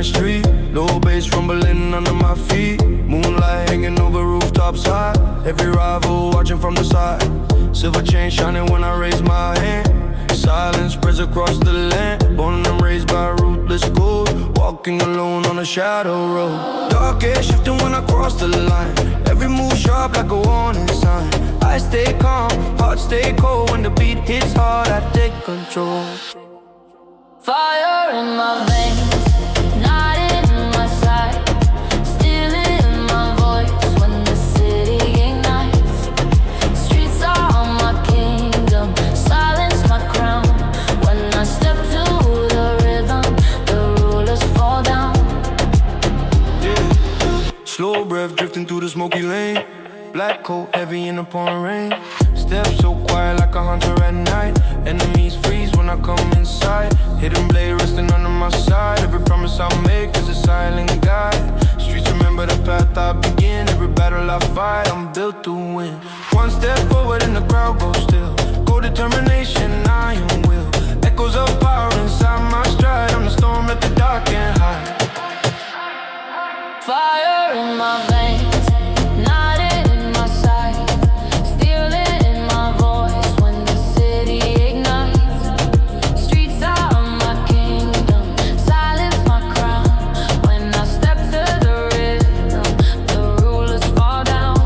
street. Low bass rumbling under my feet. Moonlight hanging over rooftops high. Every rival watching from the side. Silver chain shining when I raise my hand. Silence spreads across the land. Born and raised by ruthless gold. Walking alone on a shadow road. Dark air shifting when I cross the line. Every move sharp like a warning sign. I stay calm, heart stay cold. When the beat hits hard, I take control. Fire in my veins, not in my sight. Still in my voice when the city ignites. Streets are my kingdom, silence my crown. When I step to the rhythm, the rulers fall down. Yeah. Slow breath drifting through the smoky lane. Black coat heavy in the pouring rain. Step so quiet like a hunter at night. Enemies freeze when I come inside. Hidden blade resting under my side. Every promise I make is a silent guide. Streets remember the path I begin. Every battle I fight, I'm built to win. One step forward and the crowd goes still. Go determination, iron will. Echoes of power inside my stride. I'm the storm that the dark can't hide. Fire in my veins, not in my sight. Still in my voice when the city ignites. Streets are my kingdom, silence my crown. When I step to the rhythm, the rulers fall down.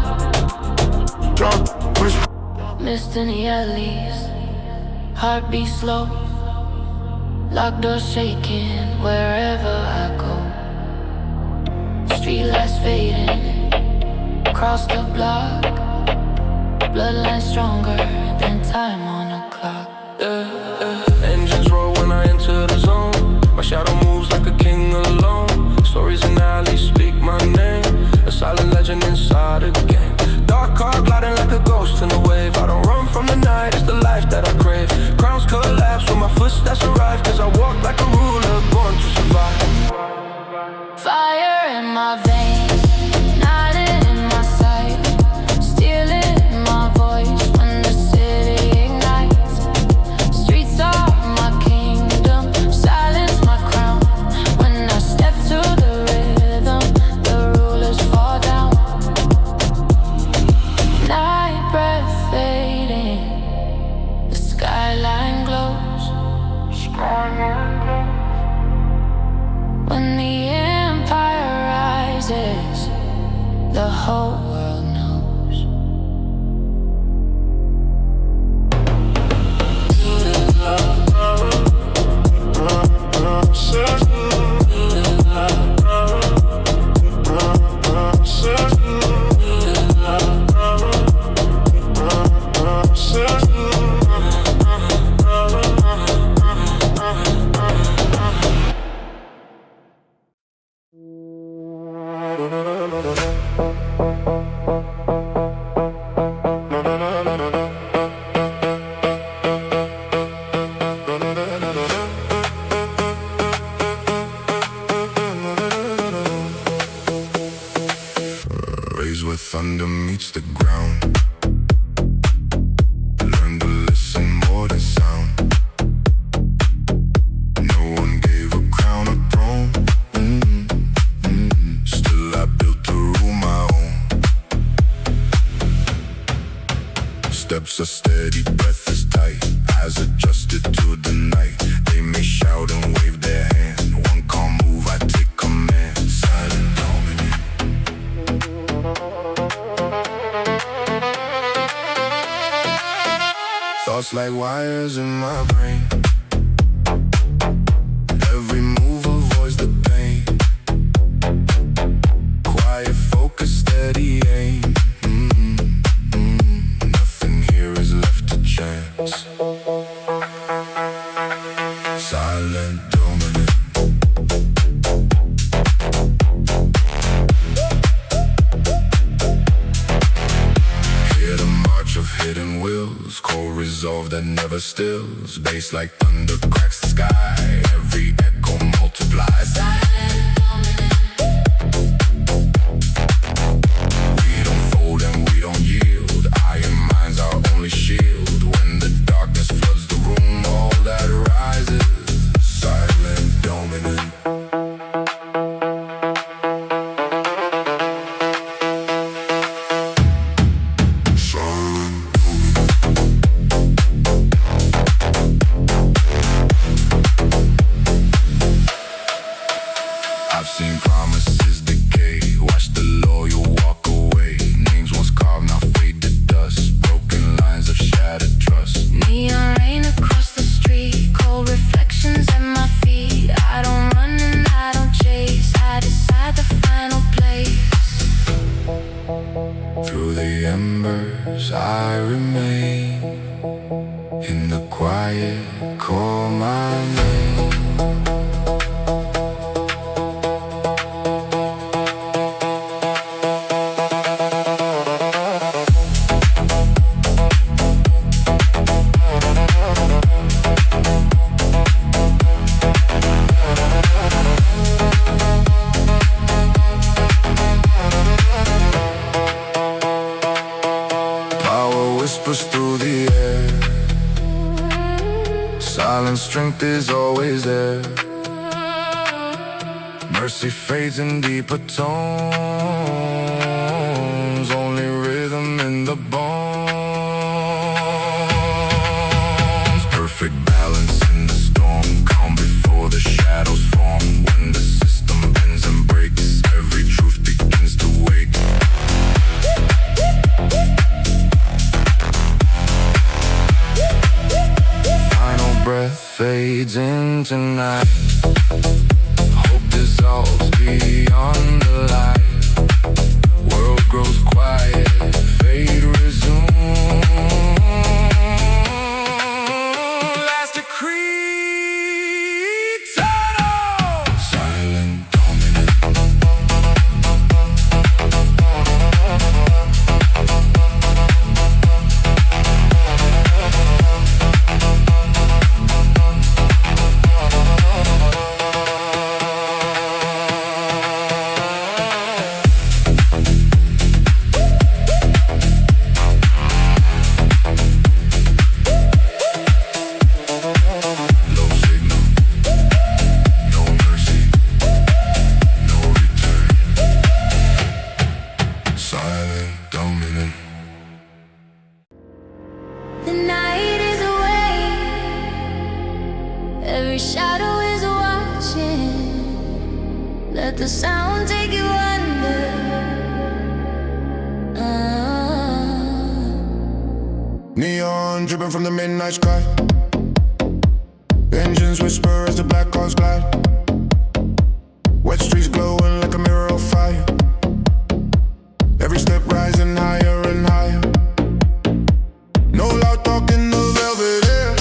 Mist in the alleys, heartbeat slow. Locked doors shaking wherever I go. Street lights fading across the block. Bloodline stronger than time on a clock. Engines roar when I enter the zone. My shadow moves like a king alone. Stories in alleys speak my name. A silent legend inside a game. Dark car gliding like a ghost in a wave. I don't run from the night, it's the life that I crave. Crowns collapse when my footsteps arrive. Cause I walk like a ruler, born to survive. Fire in my veins, not in my sight. Still in my voice when the city ignites. Streets are my kingdom, silence my crown. When I step to the rhythm, the rulers fall down. Night breath fading, the skyline glows. When the empire rises, the whole world knows. Raised where thunder meets the ground. Learn to listen more than sound. No one gave a crown a throne. Still I built to rule my own. Steps are steady, breath is tight. Eyes adjusted to the night. They may shout and wave their hand. One calm move, I take command. Silent dominant. Thoughts like wires in my brain. Every move avoids the pain. Quiet focus, steady aim. Nothing here is left to chance. Silent dominant. Hear the march of hidden wills. Cold resolve that never stills. Bass like thunder cracks the sky. Every echo multiplies. Silent dominant. We don't fold and we don't yield. Iron minds our only shield. When the darkness floods the room, all that rises. Silent dominant. Through the embers I remain. In the quiet, call my name. Whispers through the air. Silent strength is always there. Mercy fades in deeper tones. Only rhythm in the bones. Perfect balance in the storm. Calm before the shadows form. When the system bends and breaks, every truth begins to wake. Breath fades into night. Hope dissolves beyond the light. World grows quiet, fate resumes. Last decree, eternal. Silent dominant. The night is awake, every shadow is watching. Let the sound take you under. Neon dripping from the midnight sky. Engines whisper as the black cars glide. Wet streets glowing like a mirror of fire. Every step rising higher and higher. No loud talk in the velvet air.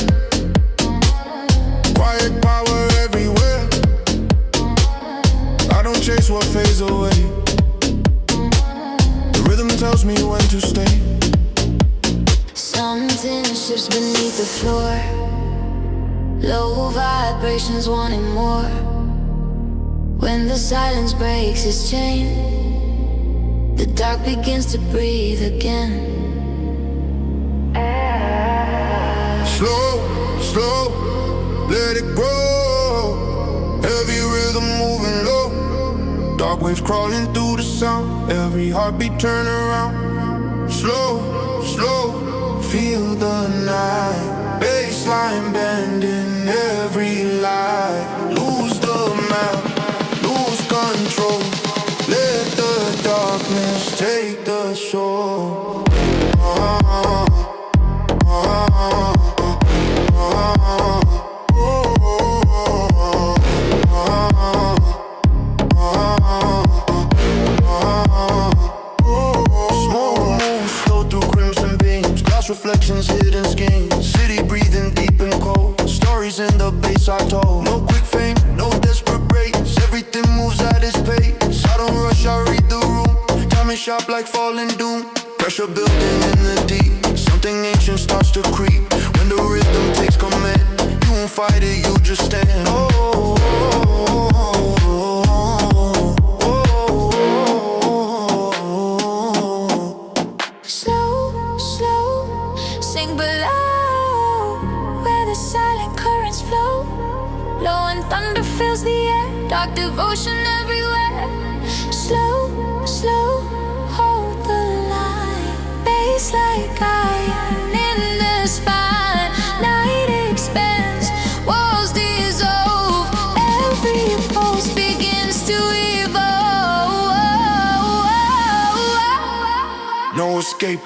Quiet power everywhere. I don't chase what fades away. The rhythm tells me when to stay. Something shifts beneath the floor. Low vibrations wanting more. When the silence breaks its chain, the dark begins to breathe again. Slow, slow, let it grow. Heavy rhythm moving low. Dark waves crawling through the sound. Every heartbeat turn around. Slow, slow, feel the night. Baseline bending every line. Lose the map, lose control. Let the darkness take the soul. Reflections, hidden schemes. City breathing deep and cold. Stories in the bass I told. No quick fame, no desperate breaks. Everything moves at its pace. I don't rush, I read the room. Time is sharp like falling doom. Pressure building in the deep. Something ancient starts to creep. When the rhythm takes command, you won't fight it, you just stand. Sing below, where the silent currents flow. Low and thunder fills the air, dark devotion everywhere. Slow, slow, hold the line. Bass like iron in the spine. Night expands, walls dissolve. Every pulse begins to evolve. No escape.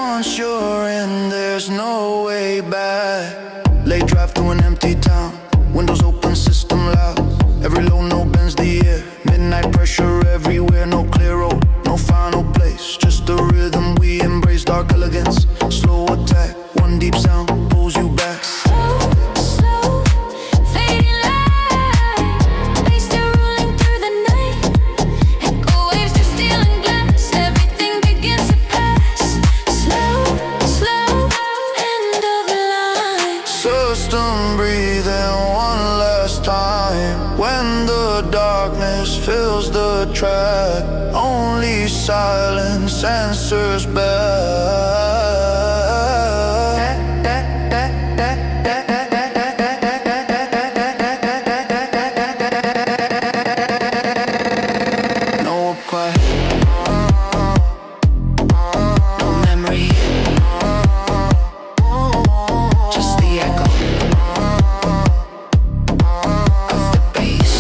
once you're in, there's no way back. Late drive through an empty town, windows open, system loud. Every low note bends the air, midnight pressure everywhere. No clear road, no final place, just the rhythm we embrace. Dark elegance, slow attack, one deep sound pulls you back. Slow, fading light, bass still rolling through the night. Echo waves just stealing glass, everything begins to pass. Slow, end of the line. System breathing one last time. When the darkness fills the track, only silence answers back. No quiet, No memory, just the echo of the bass.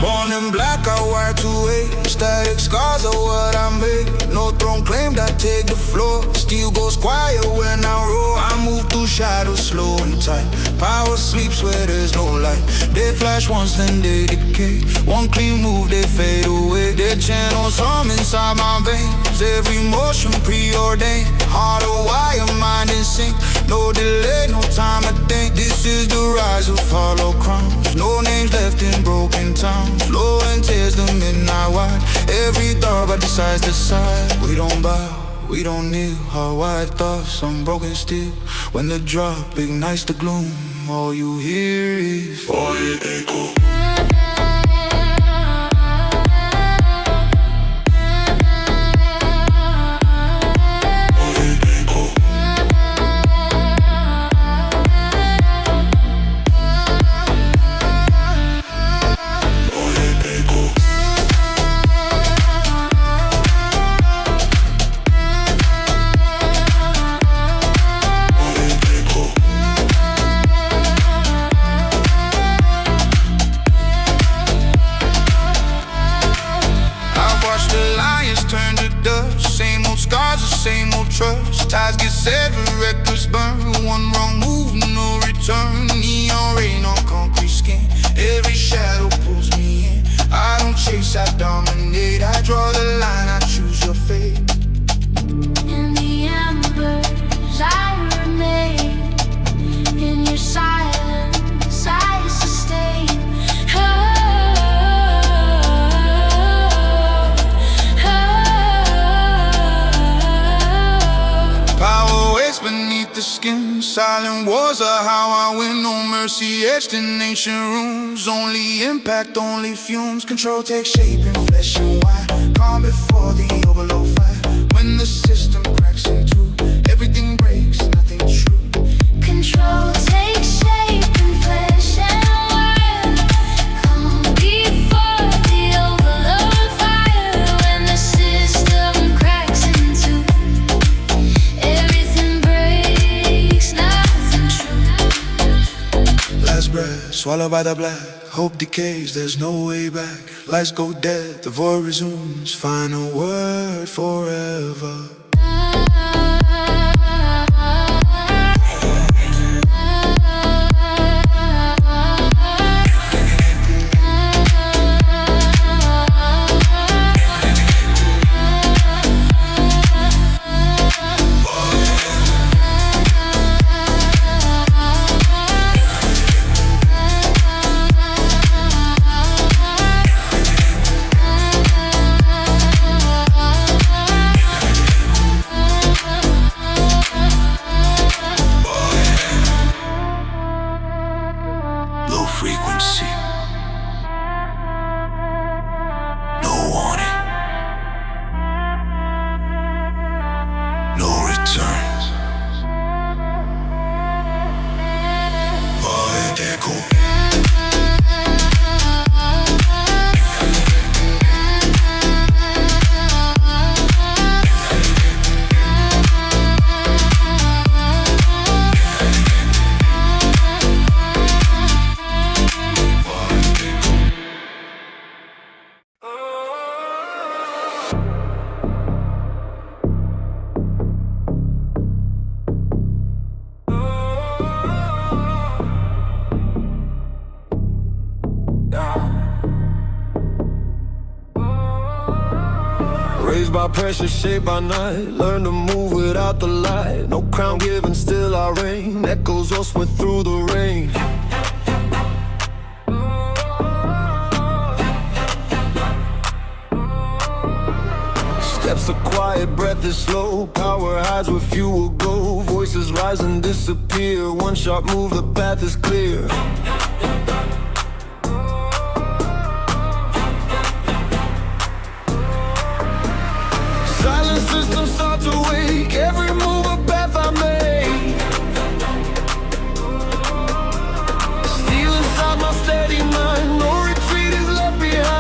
born in black, I wired to wait. Static scars are what I make. No throne claimed, I take the floor. Steel goes quiet when I roar. I move through shadows, slow and tight. Power sleeps where there's no light. They flash once, then they decay. One clean move, they fade away. Their channels hum inside my veins. Every motion preordained. Heart of wire, mind in sync. No delay, no time to think. This is the rise of hollow crowns. No names left in broken towns. Low and tears the midnight wide. Every thought but decides to side. We don't bow, we don't kneel. Our wide thoughts, unbroken steel. When the drop ignites the gloom, all you hear is fire echo. Same old trust, ties get severed, records burn. One wrong move, no return. Neon rain on concrete skin. Every shadow pulls me in. I don't chase, I dominate. I draw the line, I choose your fate. In the embers I remain. In your silence I sustain. Beneath the skin, silent wars are how I win. No mercy etched in ancient runes. Only impact, only fumes. Control takes shape in flesh and wine. Calm before the overload fire. When the system cracks in two, everything breaks, nothing true. Control takes shape in flesh and wine. Calm before the overload fire. When the system cracks in two, everything breaks, nothing true. Last breath, swallowed by the black. Hope decays, there's no way back. Lights go dead, the void resumes. Final word forever. Raised by pressure, shaped by night. Learn to move without the light. No crown given, still I reign. Echoes all sweat through the rain. Steps are quiet, breath is slow. Power hides where few will go. Voices rise and disappear. One sharp move, the path is clear. Silent systems start to wake. Every move a path I make. Steel inside my steady mind. No retreat is left behind.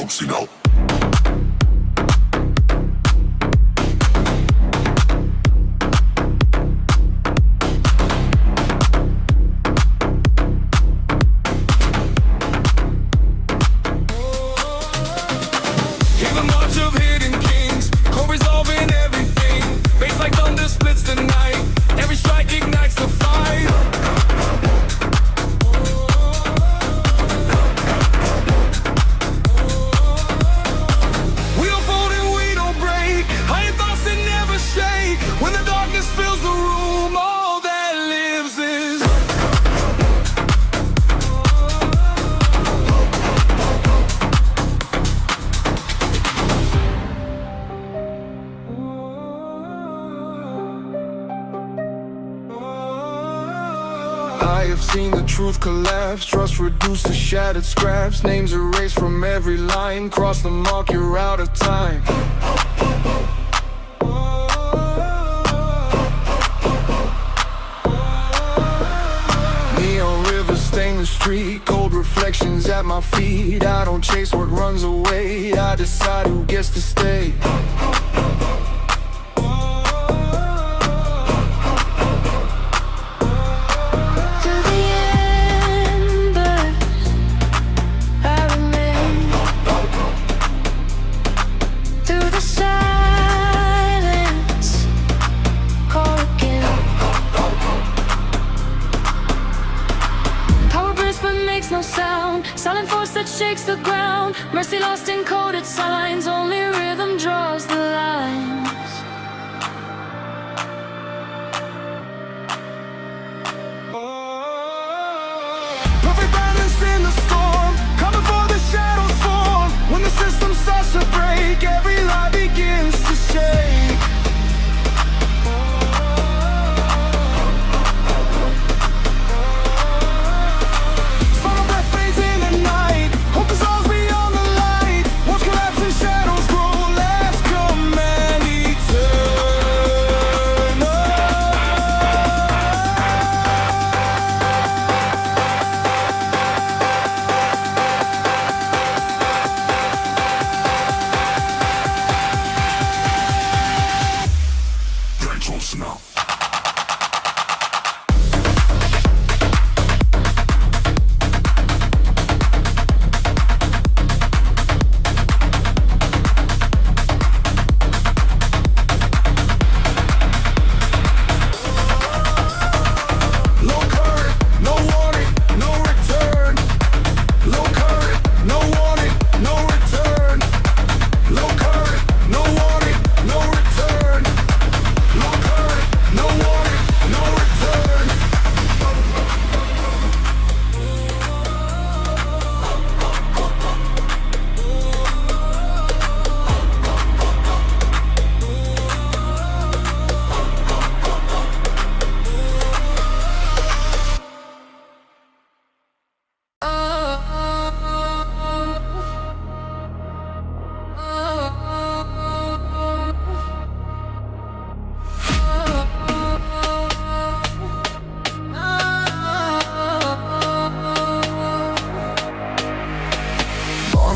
Signal. I have seen the truth collapse. Trust reduced to shattered scraps. Names erased from every line. Cross the mark, you're out of time. Neon rivers stain the street. Cold reflections at my feet. I don't chase what runs away. I decide who gets to stay. Silent force that shakes the ground. Mercy lost in coded signs. Only rhythm draws the lines. Perfect balance in the storm. Come before the shadows fall. When the system starts to break, every lie begins to shake.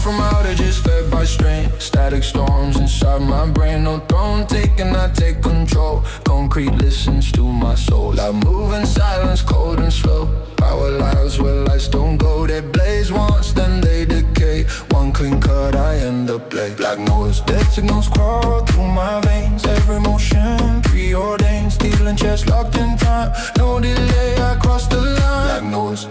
From outages fed by strain. Static storms inside my brain. No throne taken, I take control. Concrete listens to my soul. I move in silence, cold and slow. Power lives where lights don't go. They blaze once, then they signals crawl through my veins. Every motion preordained, steel and chest locked in time. No delay, I cross the line. Black noise.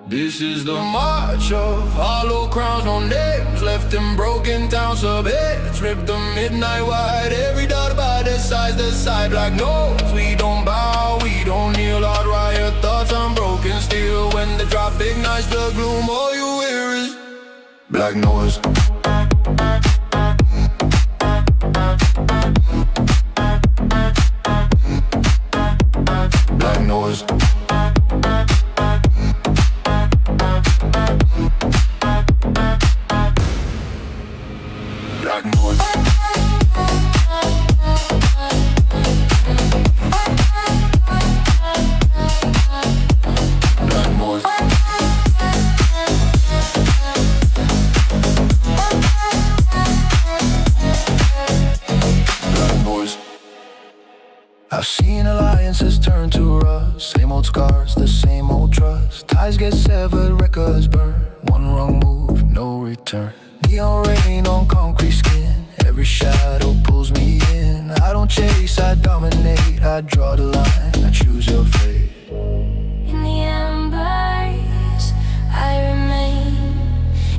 This is the march of hollow crowns, no names left in broken towns. Subheads rip the midnight wide. Every dot by the side. Black noise, we don't bow, we don't kneel. Hard riot thoughts on broken steel. When the drop ignites the gloom, all you hear is black noise. Black noise. Black noise. Black noise. Black noise. I've seen alliances turn to rust. Same old scars, the same old trust. Ties get severed, records burn. One wrong move, no return. Neon rain on concrete skin. Every shadow pulls me in. I don't chase, I dominate. I draw the line, I choose your fate. In the embers, I remain.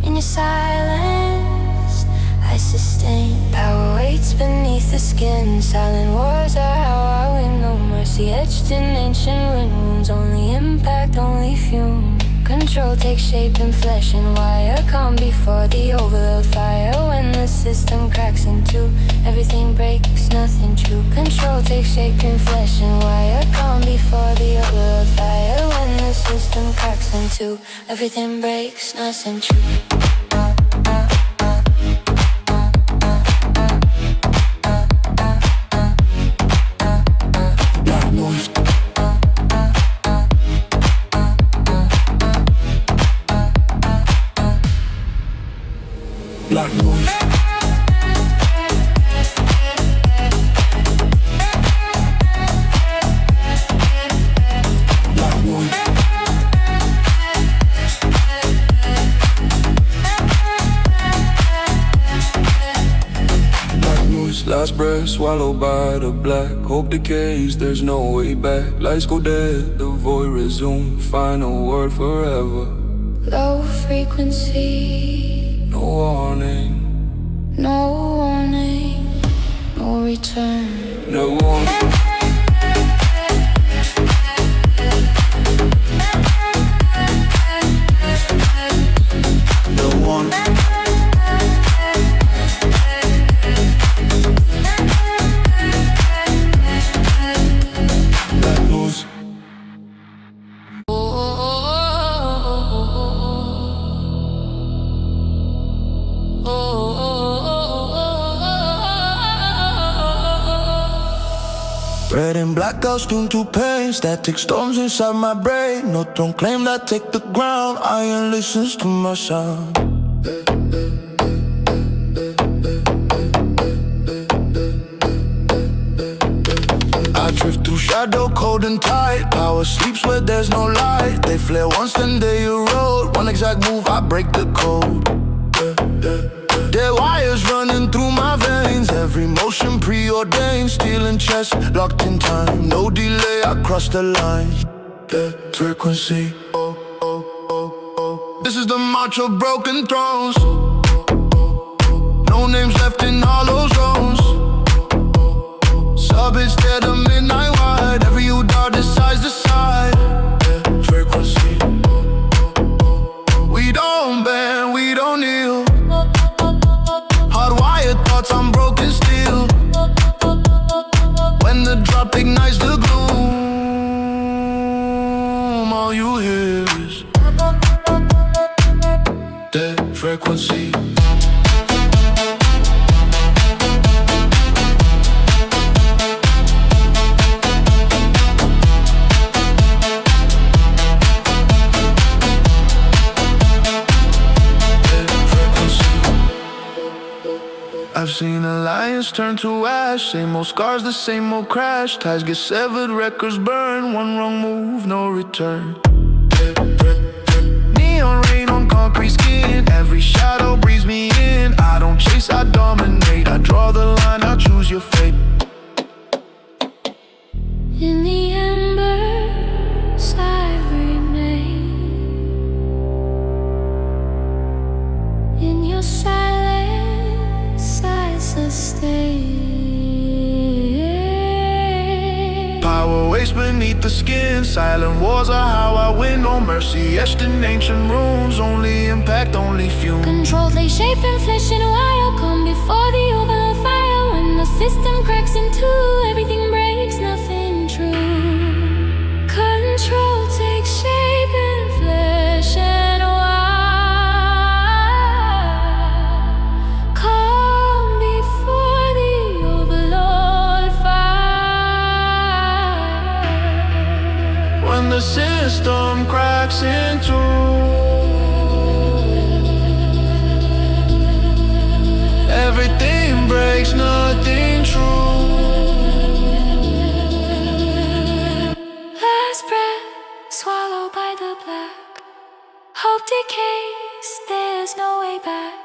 In your silence, I sustain. Power waits beneath the skin. Silent wars are how I win. No mercy etched in ancient ruin wounds. Only impact, only fume. Control takes shape in flesh and wire. Calm before the overload fire. When the system cracks in two, everything breaks, nothing true. Control takes shape in flesh and wire. Calm before the overload fire. When the system cracks in two, everything breaks, nothing true. Black noise. Black noise. Black noise. Last breath swallowed by the black. Hope decays, there's no way back. Lights go dead, the void resumes. Final word forever. Low frequency, No warning, no warning, no return. no warning. No warning. Black noise. Red and black costume to pain. Static storms inside my brain. No throne claim that take the ground. Iron listens to my sound. I drift through shadow, cold and tight. Power sleeps where there's no light. They flare once, then they erode. One exact move, I break the code. Dead wires running through my veins. Every motion preordained. Steel and chest locked in time. No delay, I cross the line. Dead frequency. This is the march of broken thrones. No names left in hollow zones. Subits tear the midnight wide. Every U-dart decides the side. Dead frequency. We don't bend, we don't kneel. Hardwired thoughts on broken steel. When the drop ignites the gloom, all you hear is dead frequency. I've seen a lions turn to ash. Same old scars, the same old crash. Ties get severed, records burn. One wrong move, no return. Neon rain on concrete skin. Every shadow breathes me in. I don't chase, I dominate. I underneath the skin. Silent wars are how I win. No mercy etched in ancient runes. Only impact, only fume. Control take shape and flesh and wire. Come before the overload fire. When the system cracks in two, everything breaks, nothing true. Control takes shape and flesh and wire. Come before the overload fire. When the system cracks in two, everything breaks, nothing true. Last breath, swallowed by the black. Hope decays, there's no way back.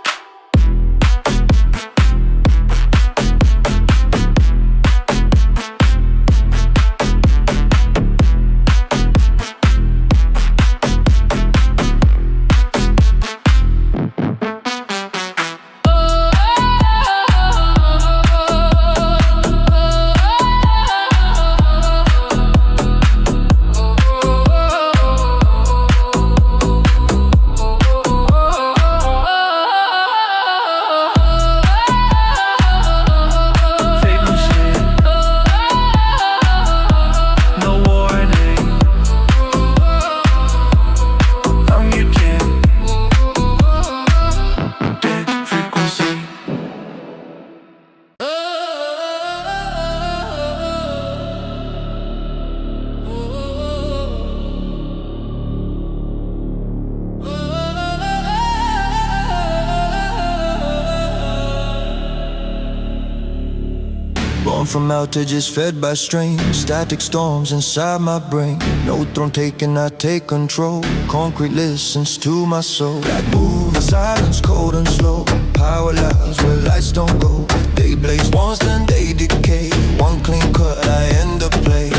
Born from outages, fed by strain. Static storms inside my brain. No throne taken, I take control. Concrete listens to my soul. Black move in silence, cold and slow. Power lines where lights don't go. They blaze once, then they decay. One clean cut, I end the play.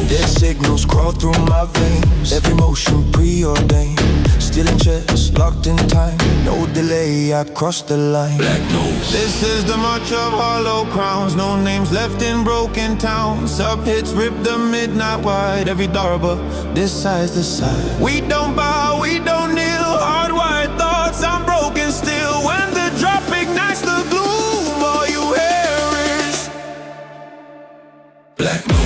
Dead signals crawl through my veins. Every motion preordained. Still in chest, locked in time. No delay, I cross the line. Black nose. This is the march of hollow crowns. No names left in broken towns. Sub hits rip the midnight wide. Every darba decides the side. We don't bow, we don't kneel. Hardwired thoughts, I'm broken still. When the drop ignites the gloom, all you hear is black nose.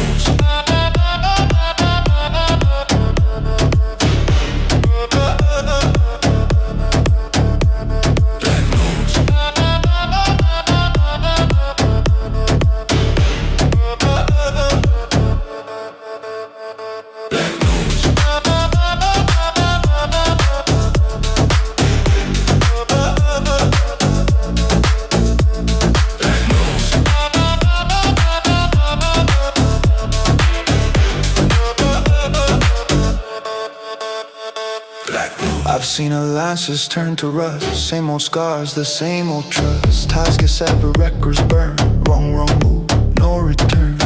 I've seen alliances turn to rust. Same old scars, the same old trust. Ties get severed, records burn. Wrong move, no return.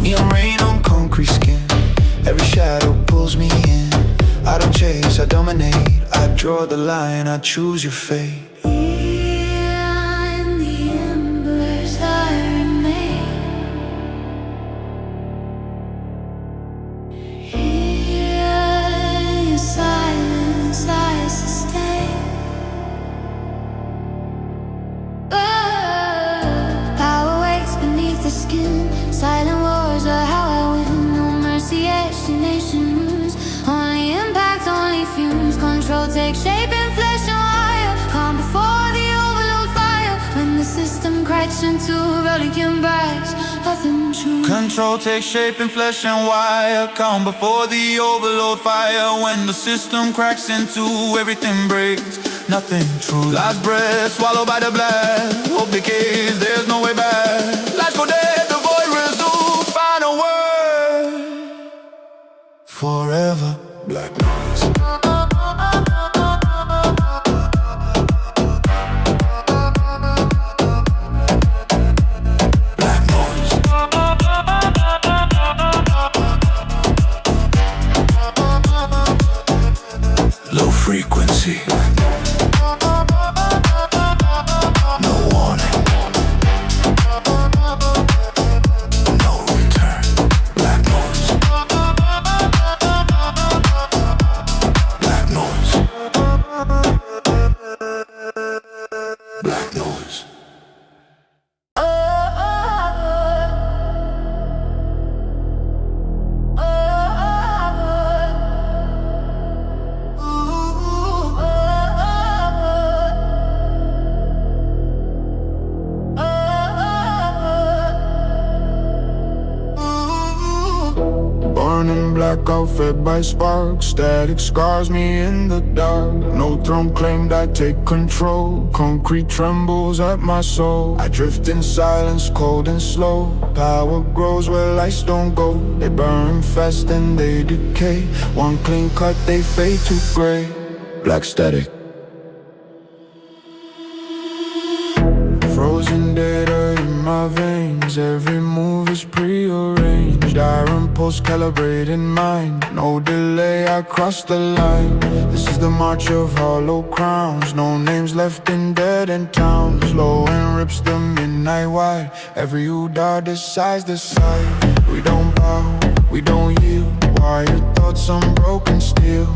Neon rain on concrete skin. Every shadow pulls me in. I don't chase, I dominate. I draw the line, I choose your fate. In the embers I remain. Here in silence I sustain. Power waits beneath the skin. Silent wars are how I win. No mercy etched in nation moves. Only impact, only fumes. Control takes shape in flesh and wire. Calm before the overload fire. When the system cracks into religion breaks, nothing true. Control takes shape in flesh and wire. Calm before the overload fire. When the system cracks into everything breaks, nothing true. Last breath, swallowed by the blast. Hope decays, there's no way back. Lights go dead, the void resumes. Final word. Forever, black noise. Black noise. Low frequency. No warning. No return. Black noise. blackout fed by sparks. Static scars me in the dark. No throne claimed I take control. Concrete trembles at my soul. I drift in silence, cold and slow. Power grows where lights don't go. They burn fast and they decay. One clean cut, they fade to gray. Black static. Frozen data in my veins. Every move is prearranged. Iron pulse calibrated mind. No delay, I cross the line. This is the march of hollow crowns. No names left in dead end towns. Low and rips the midnight wide. Every Uda decides the side. We don't bow, we don't yield. Wired thoughts on broken steel.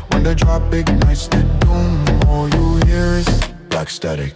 When the drop ignites the doom, all you hear is black static.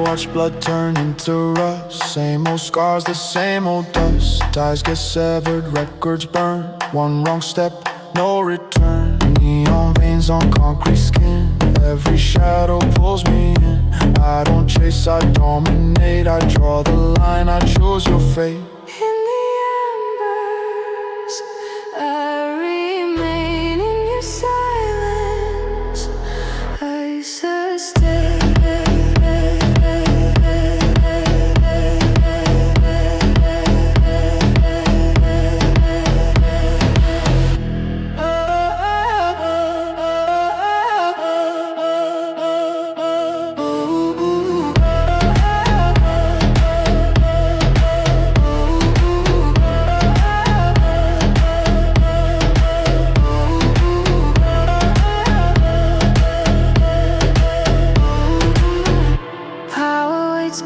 Watch blood turn into rust. Same old scars, the same old dust. Ties get severed, records burn. One wrong step, no return. Neon veins on concrete skin. Every shadow pulls me in. I don't chase, I dominate. I draw the line, I choose your fate. In the embers, I remain in your silence. I sustain.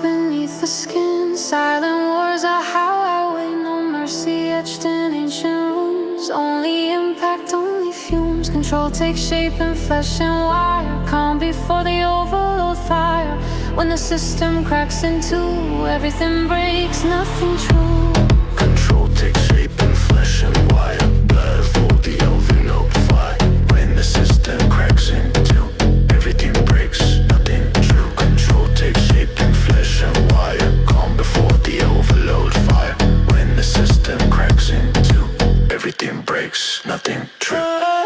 Beneath the skin, silent wars are how I wait. No mercy etched in ancient runes. Only impact, only fumes. Control takes shape in flesh and wire. Calm before the overload fire. When the system cracks in two, everything breaks, nothing true. Control takes shape in flesh and wire. Blood for the overload fire. When the system cracks in two, everything breaks, nothing true. Control takes shape in flesh and wire. Calm before the overload fire. When the system cracks in two, everything breaks, nothing true.